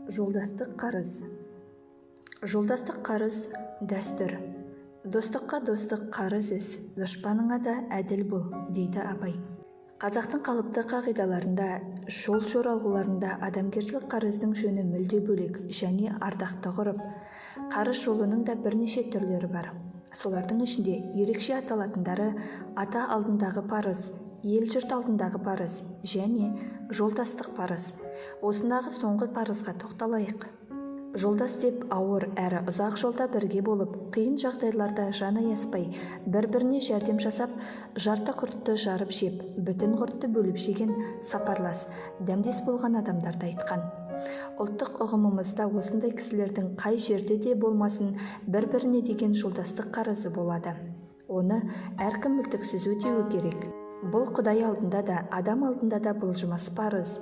Жолдастық қарыз. Жолдастық қарыз дәстүр. Достыққа достық қарыз іс, дұшпаныңа да әділ бол, дейді абай. Қазақтың қалыпты қағидаларында, жол жоралғыларында адамгершілік қарыздың жөні мүлде бөлек және ардақты ғұрып. Қарыз жолының да бірнеше түрлері бар. Солардың ішінде ерекше аталатындары ата алдындағы парыз, ел жұрт алдындағы парыз және жолдастық парыз. Осындағы соңғы парызға тоқталайық. Жолдас деп ауыр әрі ұзақ жолда бірге болып, қиын жағдайларда жан аяспай, бір-біріне жәрдем жасап, жарты құртты жарып жеп, бүтін құртты бөліп жеген сапарлас, дәмдес болған адамдарды айтқан. Ұлттық ұғымымызда осындай кісілердің қай жерде де болмасын бір-біріне деген жолдастық қарызы болады. Оны әркім мүлтіксіз өтеуі керек. Бұл Құдай алдында да, адам алдында да бұлжымас парыз.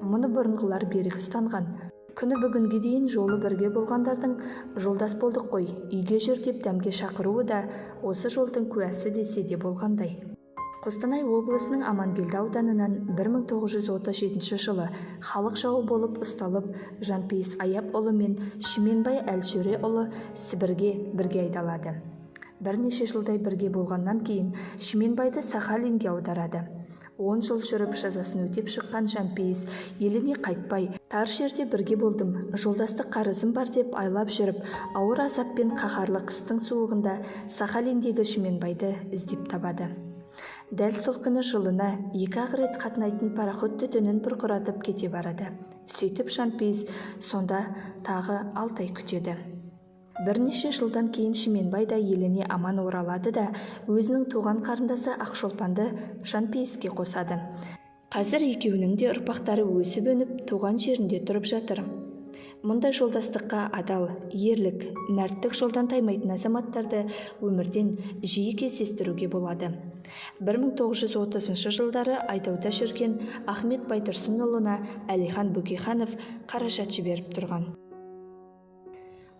Мұны бұрынғылар берік ұстанған. Күні бүгінге дейін жолы бірге болғандардың жолдас болдық қой, үйге жүр деп дәмге шақыруы да осы жолдың куәсі десе де болғандай. Қостанай облысының Амангелді ауданынан 1937 жылы халық жауы болып ұсталып, Жанпейіс Аяпұлы мен Шіменбай Әлшөреұлы Сібірге бірге айдалады. Бірнеше жылдай бірге болғаннан кейін Шіменбайды Сахалинге аударады. 10 жыл жүріп жазасын өтеп шыққан Жанпейіс еліне қайтпай, тар жерде бірге болдым, жолдастық қарызым бар деп айлап жүріп, ауыр азап пен қаһарлы қыстың суығында Сахалиндегі Шіменбайды іздеп табады. Дәл сол күні жылына 2-ақ рет қатынайтын пароход түтінін бұрқыратып кете барады. Сөйтіп Жанпейіс сонда тағы 6 ай күтеді. Бірнеше жылдан кейін Шіменбай да еліне аман оралады да өзінің туған қарындасы Ақшолпанды Жанпейіске қосады. Қазір екеуінің де ұрпақтары өсіп өніп туған жерінде тұрып жатыр. Мұндай жолдастыққа адал, ерлік, мәрттік жолдан таймайтын азаматтарды өмірден жиі кездестіруге болады. 1930 жылдары айдауда жүрген Ахмет Байтұрсынұлына Әлихан Бөкейханов қаражат жіберіп тұрған.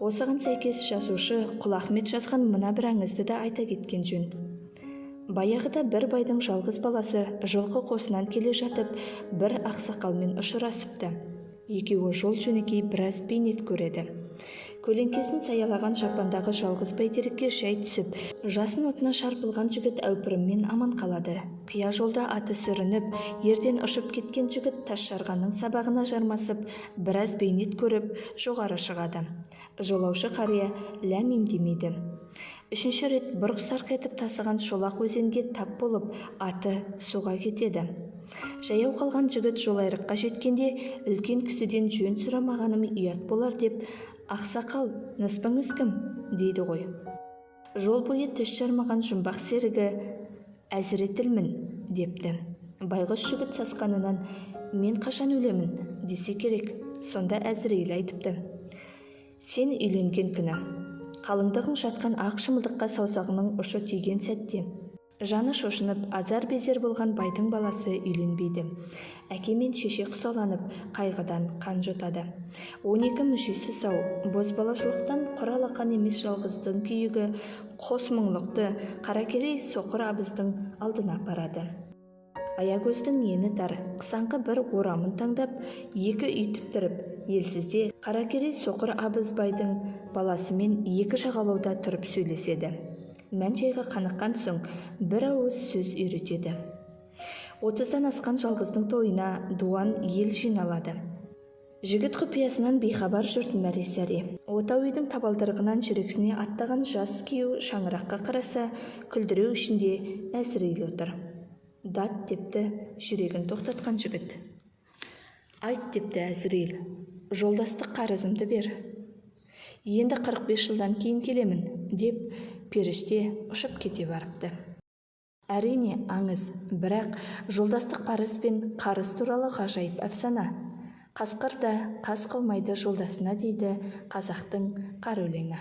Осыған сәйкес жазушы Құл Ахмет жазған мына бір аңызды да айта кеткен жөн. Баяғыда бір байдың жалғыз баласы жылқы қосынан келе жатып, бір ақсақалмен ұшырасыпты. Екеуі жол жөнекей біраз бейнет көреді. Көлеңкесін саялаған жапандағы жалғыз бәйтерекке жай түсіп, жасын отына шарпылған жігіт әупіріммен аман қалады. Қия жолда аты сүрініп, ерден ұшып кеткен жігіт тасжарғанның сабағына жармасып, біраз бейнет көріп, жоғары шығады. Жолаушы қария ләм-мим демейді. Үшінші рет бұрқ-сарқ етіп тасыған шолақ өзенге тап болып, аты суға кетеді. Жаяу қалған жігіт жолайрыққа жеткенде, үлкен кісіден жөн сұрамағаным ұят болар деп, «Ақсақал, ныспыңыз кім?» дейді ғой. Жол бойы түс жармаған жұмбақ серігі «Әзіретілмін» депті. Байғұс жігіт сасқанынан «Мен қашан өлемін?» десе керек. Сонда Әзірейіл айтыпты: «Сен үйленген күні, қалыңдығың жатқан ақ шымылдыққа саусағының ұшы тиген сәтте, жаны шошынып, азар-безер болған байдың баласы үйленбейді. Әке мен шеше құсаланып, қайғыдан қан жұтады. 12 мүшесі сау, бозбалашылықтан құр алақан емес жалғыздың күйігі қос мұңлықты Қаракерей соқыр абыздың алдына апарады. Аягөздің ені тар, қысаңқы бір орамын таңдап, 2 үй тіктіріп, елсізде Қаракерей соқыр абызбайдың баласымен 2 жағалауда тұрып сөйлеседі. Мән-жайға қаныққан соң бір ауыз сөз үйретеді. 30-дан асқан жалғыздың тойына дуан ел жиналады. Жігіт құпиясынан бейхабар жұрт мәре-сәре. Отау үйдің табалдырығынан жүрексіне аттаған жас күйеу шаңыраққа қараса, күлдіреу ішінде Әзірейіл отыр. «Дат» депті жүрегін тоқтатқан жігіт. «Айт» депті Әзірейіл, «жолдастық қарызымды бер. Енді 45 жылдан кейін келемін» деп періште ұшып кете барыпты. Әрине аңыз, бірақ жолдастық парыз бен қарыз туралы ғажайып әфсана. Қасқыр да қас қылмайды жолдасына дейді қазақтың қара өлеңі.